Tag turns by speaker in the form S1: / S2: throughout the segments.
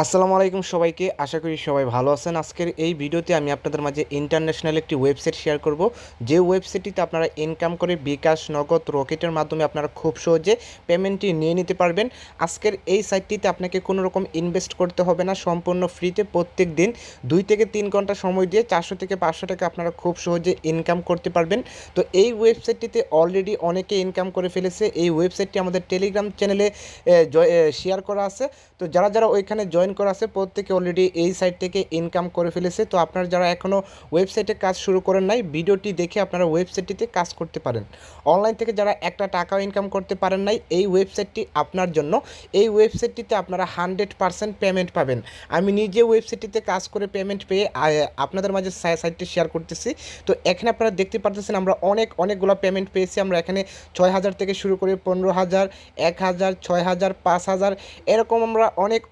S1: আসসালামু আলাইকুম সবাইকে। আশা করি সবাই ভালো আছেন। আজকের এই ভিডিওতে আমি আপনাদের মাঝে ইন্টারন্যাশনাল একটি ওয়েবসাইট শেয়ার করব, যে ওয়েবসাইটটিতে আপনারা ইনকাম করে বিকাশ, নগদ, রকেটের মাধ্যমে আপনারা খুব সহজে পেমেন্টটি নিয়ে নিতে পারবেন। আজকের এই সাইটটিতে আপনাকে কোনো রকম ইনভেস্ট করতে হবে না, সম্পূর্ণ ফ্রিতে প্রত্যেক দিন 2 থেকে 3 ঘন্টা সময় দিয়ে 400 থেকে 500 টাকা আপনারা খুব সহজে ইনকাম করতে পারবেন। তো এই ওয়েবসাইটটিতে অলরেডি অনেকে ইনকাম করে ফেলেছে। এই ওয়েবসাইটটি আমাদের টেলিগ্রাম চ্যানেলে শেয়ার করা আছে। তো যারা যারা ওইখানে জয়েন করা আছে প্রত্যেকে অলরেডি এই সাইট থেকে ইনকাম করে ফেলেছে। তো আপনারা যারা এখনও ওয়েবসাইটে কাজ শুরু করেন নাই, ভিডিওটি দেখে আপনারা ওয়েবসাইটটিতে কাজ করতে পারেন। অনলাইন থেকে যারা একটা টাকাও ইনকাম করতে পারেন নাই, এই ওয়েবসাইটটি আপনার জন্য। এই ওয়েবসাইটটিতে আপনারা 100% পেমেন্ট পাবেন। আমি নিজে ওয়েবসাইটটিতে কাজ করে পেমেন্ট পেয়ে আপনাদের মাঝে সাইটটি শেয়ার করতেছি। তো এখানে আপনারা দেখতে পারতেছেন আমরা অনেকগুলো পেমেন্ট পেয়েছি। আমরা এখানে 6,000 থেকে শুরু করে 15,000, 1,000, 6,000, 5,000 এরকম আমরা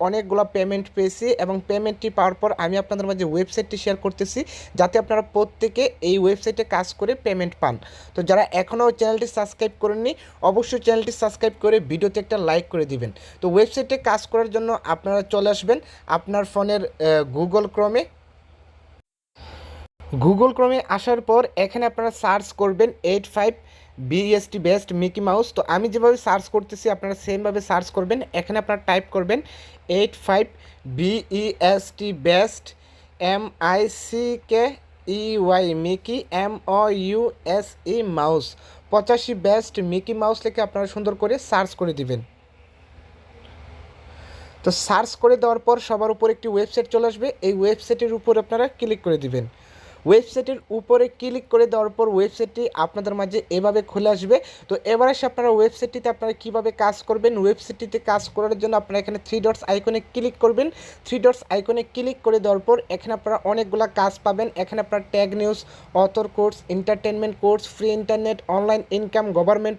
S1: অনেকগুলো পেমেন্ট পেয়েছি। এবং পেমেন্টটি পাওয়ার পর আমি আপনাদের মাঝে ওয়েবসাইটটি শেয়ার করতেছি, যাতে আপনারা প্রত্যেকে এই ওয়েবসাইটে কাজ করে পেমেন্ট পান। তো যারা এখনও চ্যানেলটি সাবস্ক্রাইব করেননি, অবশ্যই চ্যানেলটি সাবস্ক্রাইব করে ভিডিওতে একটা লাইক করে দিবেন। তো ওয়েবসাইটে কাজ করার জন্য আপনারা চলে আসবেন আপনার ফোনের গুগল ক্রোমে আসার পর এখানে আপনারা সার্চ করবেন 85 বিএসটি বেস্ট মিকি মাউস। তো আমি যেভাবে সার্চ করতেছি আপনারা সেমভাবে সার্চ করবেন। এখানে আপনারা টাইপ করবেন 85 BEST best MICKEY Mickey MOUSE mouse, 85 best Mickey mouse লিখে আপনারা সুন্দর করে সার্চ করে দিবেন। তো সার্চ করে দেওয়ার পর সবার উপর একটি ওয়েবসাইট চলে আসবে। এই ওয়েবসাইটের উপর আপনারা ক্লিক করে দিবেন। ওয়েবসাইটের উপরে ক্লিক করে দেওয়ার পর ওয়েবসাইটটি আপনাদের মাঝে এভাবে খুলে আসবে। তো এবার এসে আপনারা ওয়েবসাইটটিতে আপনারা কীভাবে কাজ করবেন, ওয়েবসাইটটিতে কাজ করার জন্য আপনারা এখানে 3 ডটস আইকনে ক্লিক করবেন। 3 ডটস আইকনে ক্লিক করে দেওয়ার পর এখানে আপনারা অনেকগুলো কাজ পাবেন। এখানে আপনারা tag news, author course, entertainment course, free internet, online income, government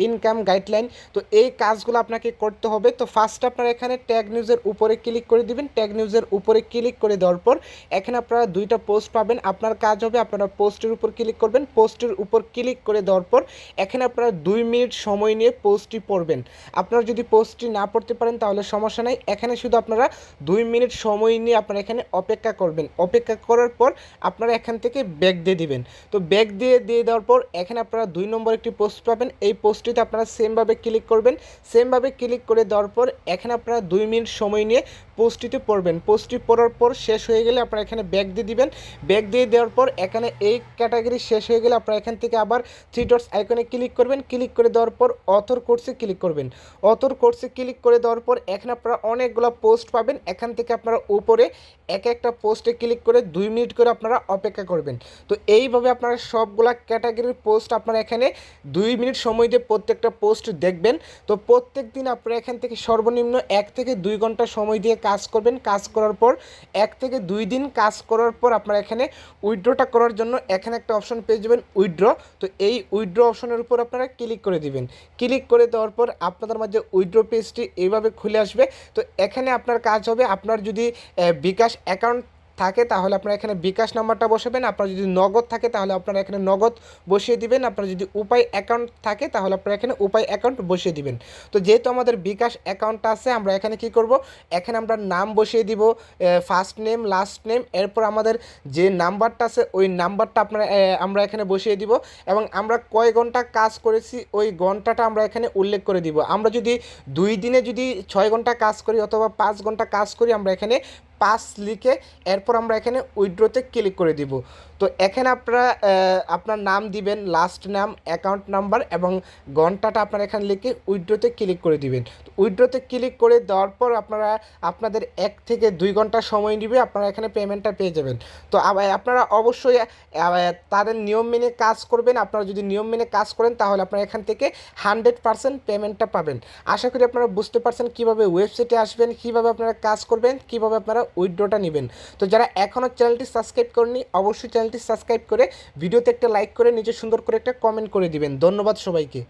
S1: income guideline. তো এই কাজগুলো আপনাকে করতে হবে। তো ফার্স্ট আপনারা এখানে ট্যাগ নিউজের উপরে ক্লিক করে দিবেন। ট্যাগ নিউজের উপরে ক্লিক করে দেওয়ার পর এখানে আপনারা 2টা পোস্ট পাবেন। আপনার কাজ হবে আপনারা পোস্টের উপর ক্লিক করবেন। পোস্টের উপর ক্লিক করে দেওয়ার পর এখানে আপনারা 2 মিনিট সময় নিয়ে পোস্টটি পড়বেন। আপনারা যদি পোস্টটি না পড়তে পারেন তাহলে সমস্যা নাই, এখানে শুধু আপনারা 2 মিনিট সময় নিয়ে আপনারা এখানে অপেক্ষা করবেন। অপেক্ষা করার পর আপনারা এখান থেকে ব্যাক দিয়ে দিবেন। তো ব্যাক দিয়ে দেওয়ার পর এখানে আপনারা 2 নম্বর একটি পোস্ট পাবেন। এই পোস্টটিতে আপনারা সেমভাবে ক্লিক করবেন। সেমভাবে ক্লিক করে দেওয়ার পর এখানে আপনারা 2 মিনিট সময় নিয়ে পোস্টটিতে পড়বেন। পোস্টটি পড়ার পর শেষ হয়ে গেলে আপনারা এখানে ব্যাক দিয়ে দিবেন। ব্যাক দিয়ে দেওয়ার পর এখানে এই ক্যাটাগরি শেষ হয়ে গেলে আপনারা এখান থেকে আবার 3 ডটস আইকনে ক্লিক করবেন। ক্লিক করে দেওয়ার পর অথর কোর্সে ক্লিক করবেন। অথর কোর্সে ক্লিক করে দেওয়ার পর এখানে আপনারা অনেকগুলো পোস্ট পাবেন। এখান থেকে আপনারা উপরে একটা পোস্টে ক্লিক করে 2 মিনিট করে আপনারা অপেক্ষা করবেন। তো এইভাবে আপনারা সবগুলা ক্যাটাগরির পোস্ট আপনারা এখানে 2 মিনিট সময় দিয়ে প্রত্যেকটা পোস্ট দেখবেন। তো প্রত্যেক দিন আপনারা এখান থেকে সর্বনিম্ন 1 থেকে 2 ঘন্টা সময় দিয়ে কাজ করবেন। কাজ করার পর 1 থেকে 2 দিন কাজ করার পর আপনারা এখানে উইথড্রটা করার জন্য এখানে একটা অপশন পেয়ে যাবেন, উইথড্র। তো এই উইথড্র অপশনের উপর আপনারা ক্লিক করে দিবেন। ক্লিক করে দেওয়ার পর আপনাদের মাঝে উইথড্র পেজটি এইভাবে খুলে আসবে। তো এখানে আপনার কাজ হবে, আপনার যদি বিকাশ অ্যাকাউন্ট থাকে তাহলে আপনারা এখানে বিকাশ নাম্বারটা বসাবেন। আপনার যদি নগদ থাকে তাহলে আপনারা এখানে নগদ বসিয়ে দিবেন। আপনার যদি উপায় অ্যাকাউন্ট থাকে তাহলে আপনারা এখানে উপায় অ্যাকাউন্ট বসিয়ে দিবেন। তো যেহেতু আমাদের বিকাশ অ্যাকাউন্টটা আছে, আমরা এখানে কি করব, এখানে আমরা নাম বসিয়ে দিব, ফার্স্ট নেম, লাস্ট নেম, এরপর আমাদের যে নাম্বারটা আছে ওই নাম্বারটা আমরা এখানে বসিয়ে দিব এবং আমরা কয় ঘন্টা কাজ করেছি ওই ঘন্টাটা আমরা এখানে উল্লেখ করে দিব। আমরা যদি 2 দিনে যদি 6 ঘন্টা কাজ করি অথবা 5 ঘন্টা কাজ করি, আমরা এখানে 5 লিখে এরপর আমরা এখানে উইথড্রতে ক্লিক করে দিব। তো এখানে আপনারা আপনার নাম দিবেন, লাস্ট নাম, অ্যাকাউন্ট নাম্বার এবং ঘন্টাটা আপনারা এখানে লিখে উইথড্রতে ক্লিক করে দিবেন। তো উইথড্রতে ক্লিক করে দেওয়ার পর আপনাদের 1 থেকে 2 ঘন্টা সময় নেবে, আপনারা এখানে পেমেন্টটা পেয়ে যাবেন। তো আপনারা অবশ্যই তাদের নিয়ম মেনে কাজ করবেন। আপনারা যদি নিয়ম মেনে কাজ করেন তাহলে আপনারা এখান থেকে 100% পেমেন্টটা পাবেন। আশা করি আপনারা বুঝতে পারছেন কীভাবে ওয়েবসাইটে আসবেন, কীভাবে আপনারা কাজ করবেন, কীভাবে আপনারা উইথড্রটা নেবেন। তো যারা এখনও চ্যানেলটি সাবস্ক্রাইব করেননি অবশ্যই চ্যানেলটি সাবস্ক্রাইব করে ভিডিওতে একটা লাইক করে নিচে সুন্দর করে একটা কমেন্ট করে দিবেন। ধন্যবাদ সবাইকে।